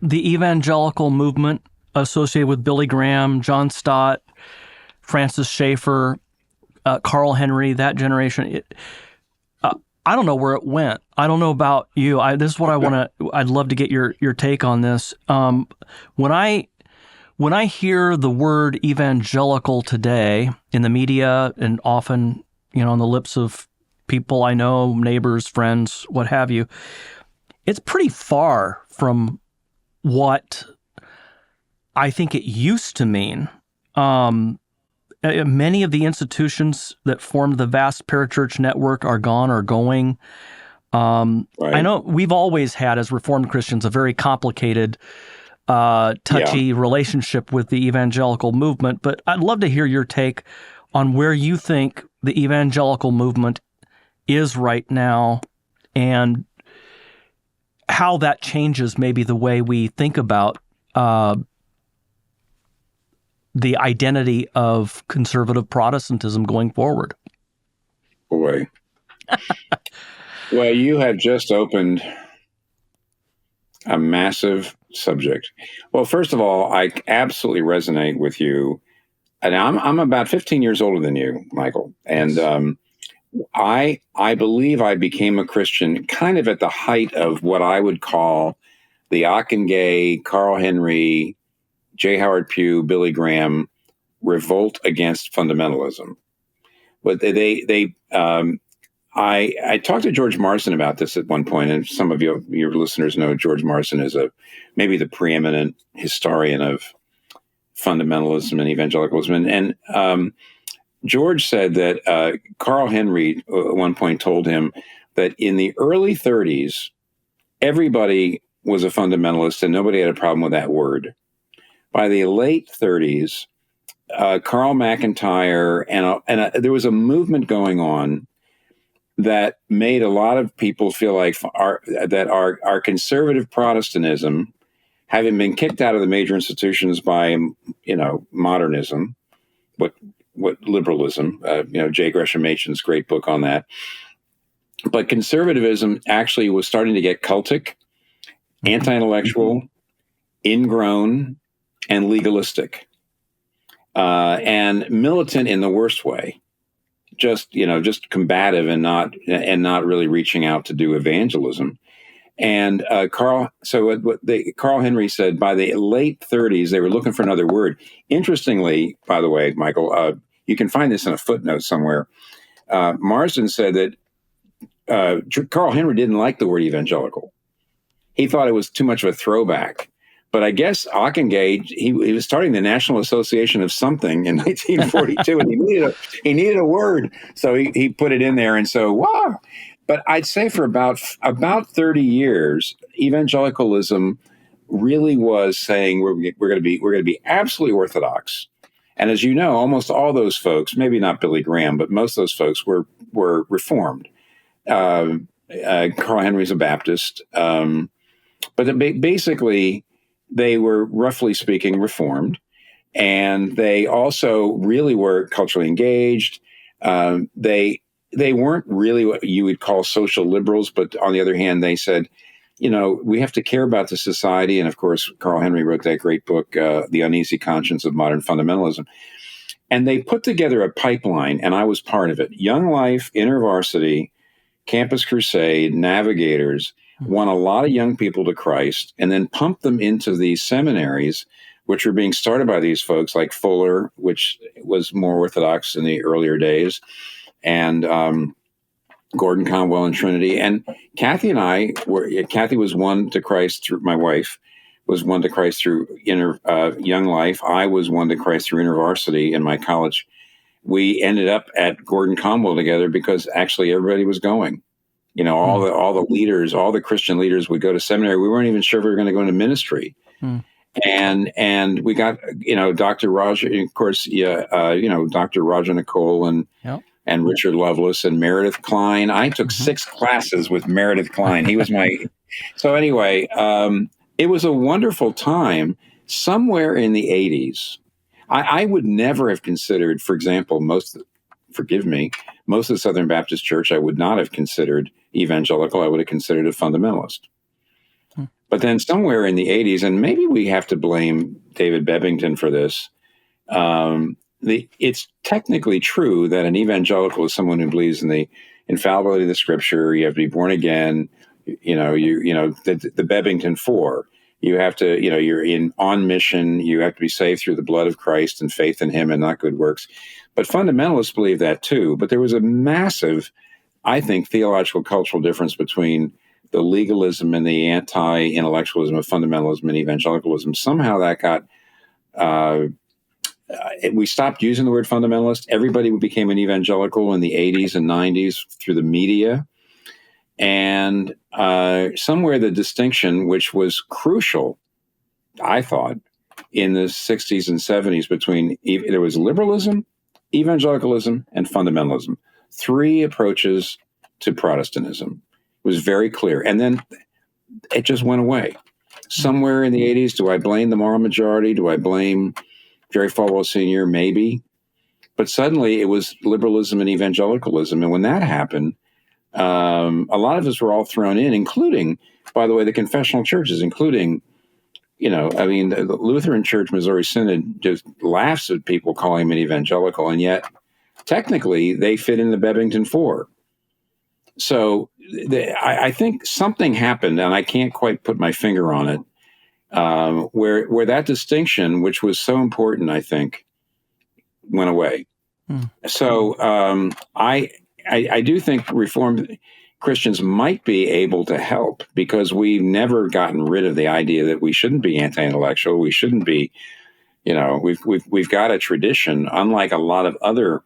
the evangelical movement associated with Billy Graham, John Stott, Francis Schaeffer, Carl Henry, that generation, I don't know where it went. I don't know about you. This is what I'd love to get your take on this. When I hear the word evangelical today in the media and often, on the lips of people I know, neighbors, friends, what have you, it's pretty far from what I think it used to mean. Many of the institutions that formed the vast parachurch network are gone or going. Right. I know we've always had, as Reformed Christians, a very complicated, touchy relationship with the evangelical movement, but I'd love to hear your take on where you think the evangelical movement is right now and how that changes maybe the way we think about the identity of conservative Protestantism going forward. Boy. Well, you have just opened a massive subject. Well, first of all, I absolutely resonate with you. And I'm about 15 years older than you, Michael. And I believe I became a Christian kind of at the height of what I would call the Ockenga, Carl Henry, J. Howard Pugh, Billy Graham revolt against fundamentalism. But I talked to George Marsden about this at one point, and some of your listeners know George Marsden is maybe the preeminent historian of fundamentalism and evangelicalism. And George said that Carl Henry at one point told him that in the early 30s, everybody was a fundamentalist and nobody had a problem with that word. By the late 30s, Carl McIntyre and there was a movement going on that made a lot of people feel like our conservative Protestantism, having been kicked out of the major institutions by modernism, what liberalism, J. Gresham Machen's great book on that, but conservatism actually was starting to get cultic, anti-intellectual, ingrown, and legalistic, and militant in the worst way. Just combative and not really reaching out to do evangelism. And Carl Henry said by the late 30s they were looking for another word. Interestingly, by the way, Michael, you can find this in a footnote somewhere. Marsden said that Carl Henry didn't like the word evangelical. He thought it was too much of a throwback. But I guess Ockenga, he was starting the National Association of something in 1942, and he needed a word, so he put it in there. And so, wow! But I'd say for about 30 years, evangelicalism really was saying we're going to be absolutely orthodox. And as you know, almost all those folks, maybe not Billy Graham, but most of those folks were Reformed. Carl Henry's a Baptist, but basically, they were, roughly speaking, Reformed, and they also really were culturally engaged. They weren't really what you would call social liberals, but on the other hand, they said, we have to care about the society. And of course, Carl Henry wrote that great book, The Uneasy Conscience of Modern Fundamentalism. And they put together a pipeline, and I was part of it. Young Life, InterVarsity, Campus Crusade, Navigators, won a lot of young people to Christ and then pumped them into these seminaries, which were being started by these folks like Fuller, which was more orthodox in the earlier days, and Gordon Conwell and Trinity. And Kathy was won to Christ through, my wife was won to Christ through Young Life. I was won to Christ through InterVarsity in my college. We ended up at Gordon Conwell together because actually everybody was going. All the leaders, all the Christian leaders would go to seminary. We weren't even sure if we were going to go into ministry. And we got, Dr. Roger, of course, Dr. Roger Nicole and Richard Lovelace and Meredith Klein. I took 6 classes with Meredith Klein. He was so anyway, it was a wonderful time somewhere in the 80s. I would never have considered, for example, most of the Southern Baptist Church, I would not have considered evangelical. I would have considered a fundamentalist. But then somewhere in the 80s, and maybe we have to blame David Bebbington for this, it's technically true that an evangelical is someone who believes in the infallibility of the Scripture. You have to be born again. The Bebbington Four. You have to, you're on mission. You have to be saved through the blood of Christ and faith in Him and not good works. But fundamentalists believe that too. But there was a massive, I think, theological cultural difference between the legalism and the anti-intellectualism of fundamentalism and evangelicalism. Somehow that got, we stopped using the word fundamentalist. Everybody became an evangelical in the 80s and 90s through the media. And somewhere the distinction, which was crucial, I thought, in the 60s and 70s between, there was liberalism, evangelicalism, and fundamentalism. Three approaches to Protestantism. It was very clear. And then it just went away. Somewhere in the 80s, do I blame the moral majority? Do I blame Jerry Falwell Sr.? Maybe. But suddenly it was liberalism and evangelicalism. And when that happened, a lot of us were all thrown in, including, by the way, the confessional churches, including, the Lutheran Church Missouri Synod just laughs at people calling them an evangelical, and yet technically they fit in the Bebbington Four. So I think something happened, and I can't quite put my finger on it, where that distinction, which was so important, I think, went away. So I do think Reformed Christians might be able to help, because we've never gotten rid of the idea that we shouldn't be anti-intellectual. We shouldn't be, we've got a tradition, unlike a lot of other,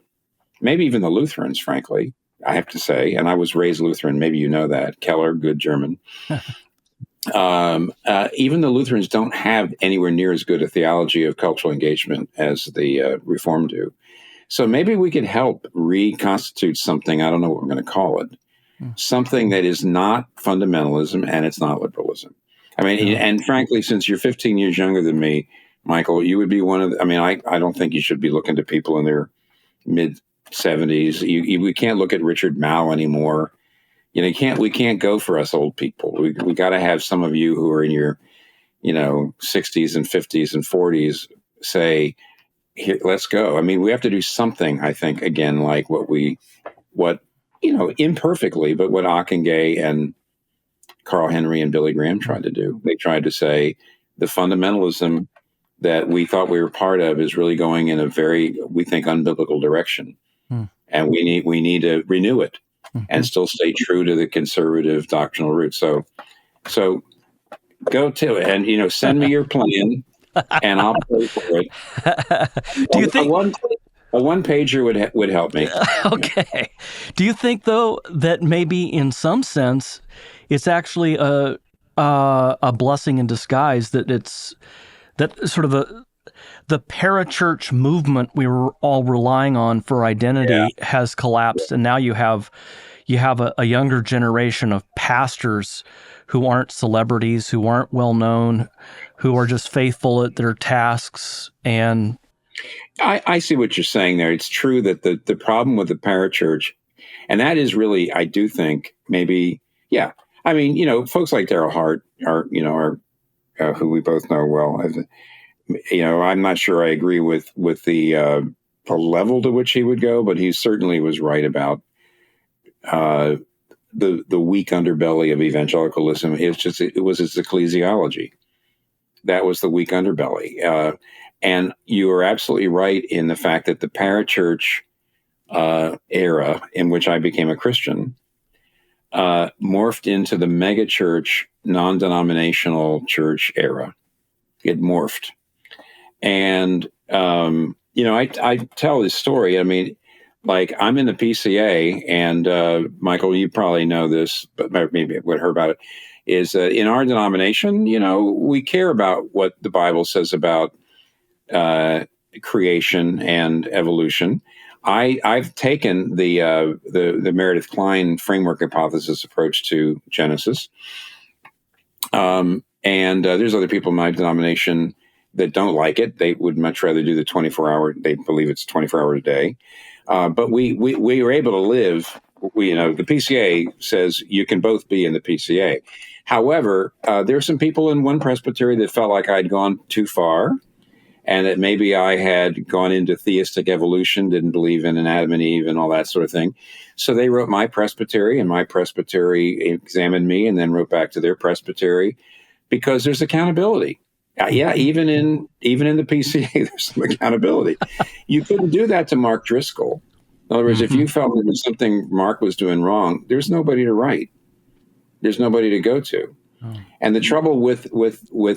maybe even the Lutherans, frankly, I have to say. And I was raised Lutheran. Maybe you know that. Keller, good German. Even the Lutherans don't have anywhere near as good a theology of cultural engagement as the Reformed do. So maybe we could help reconstitute something, I don't know what we're going to call it, something that is not fundamentalism and it's not liberalism. I mean, and frankly, since you're 15 years younger than me, Michael, you would be one of I don't think you should be looking to people in their mid-70s. We can't look at Richard Mouw anymore. We can't go for us old people. We got to have some of you who are in your, 60s and 50s and 40s say, here, let's go. I mean, we have to do something, I think, again, like what imperfectly, but what Ockenga and Carl Henry and Billy Graham tried to do. They tried to say the fundamentalism that we thought we were part of is really going in a very, we think, unbiblical direction. And we need to renew it and still stay true to the conservative doctrinal roots. So go to it and, send me your plan. And I'll pay for it. Do you think a one-pager would help me? Okay. Do you think, though, that maybe in some sense it's actually a blessing in disguise, that it's that sort of the parachurch movement we were all relying on for identity has collapsed, and now you have a younger generation of pastors who aren't celebrities, who aren't well known, who are just faithful at their tasks. And I see what you're saying there. It's true that the problem with the parachurch, and that is really, I do think, maybe, I mean, folks like Darrell Hart are who we both know well. I'm not sure I agree with the level to which he would go, but he certainly was right about the weak underbelly of evangelicalism. It was its ecclesiology. That was the weak underbelly. And you are absolutely right in the fact that the parachurch era in which I became a Christian morphed into the megachurch, non-denominational church era. It morphed. And, I tell this story. I mean, like, I'm in the PCA, and Michael, you probably know this, but maybe would heard about it, is in our denomination, we care about what the Bible says about creation and evolution. I've taken the Meredith Kline framework hypothesis approach to Genesis. And there's other people in my denomination that don't like it. They would much rather do the 24-hour, they believe it's 24 hours a day. But we were able to live, the PCA says you can both be in the PCA. However, there are some people in one presbytery that felt like I'd gone too far, and that maybe I had gone into theistic evolution, didn't believe in an Adam and Eve and all that sort of thing. So they wrote my presbytery, and my presbytery examined me and then wrote back to their presbytery, because there's accountability. Yeah, even in the PCA, there's some accountability. You couldn't do that to Mark Driscoll. In other words, if you felt there was something Mark was doing wrong, there's nobody to write. There's nobody to go to. And the trouble with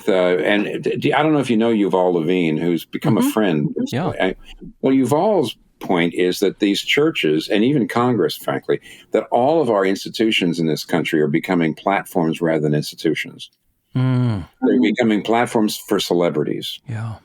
and I don't know if you know Yuval Levine, who's become a friend. Yeah. Well, Yuval's point is that these churches, and even Congress, frankly, that all of our institutions in this country are becoming platforms rather than institutions. They're becoming platforms for celebrities. Yeah.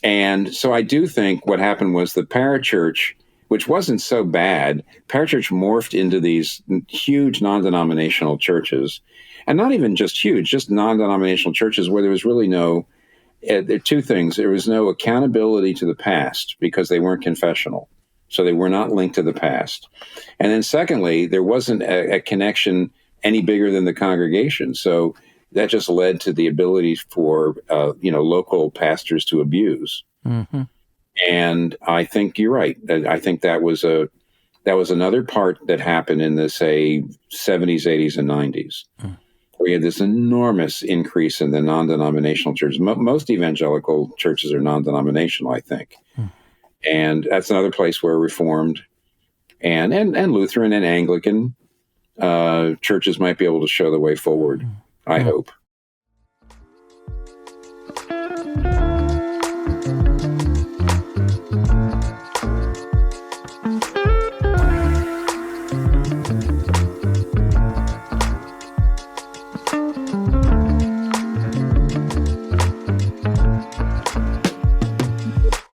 And so I do think what happened was the parachurch, which wasn't so bad, parachurch morphed into these huge non-denominational churches. And not even just huge, just non-denominational churches where there was really no, there are two things. There was no accountability to the past because they weren't confessional. So they were not linked to the past. And then secondly, there wasn't a connection any bigger than the congregation. So that just led to the ability for, local pastors to abuse. Mm-hmm. And I think you're right. I think that was another part that happened in the, say, 70s, 80s, and 90s. We had this enormous increase in the non-denominational churches. Most evangelical churches are non-denominational, I think. And that's another place where Reformed and Lutheran and Anglican churches might be able to show the way forward, I hope.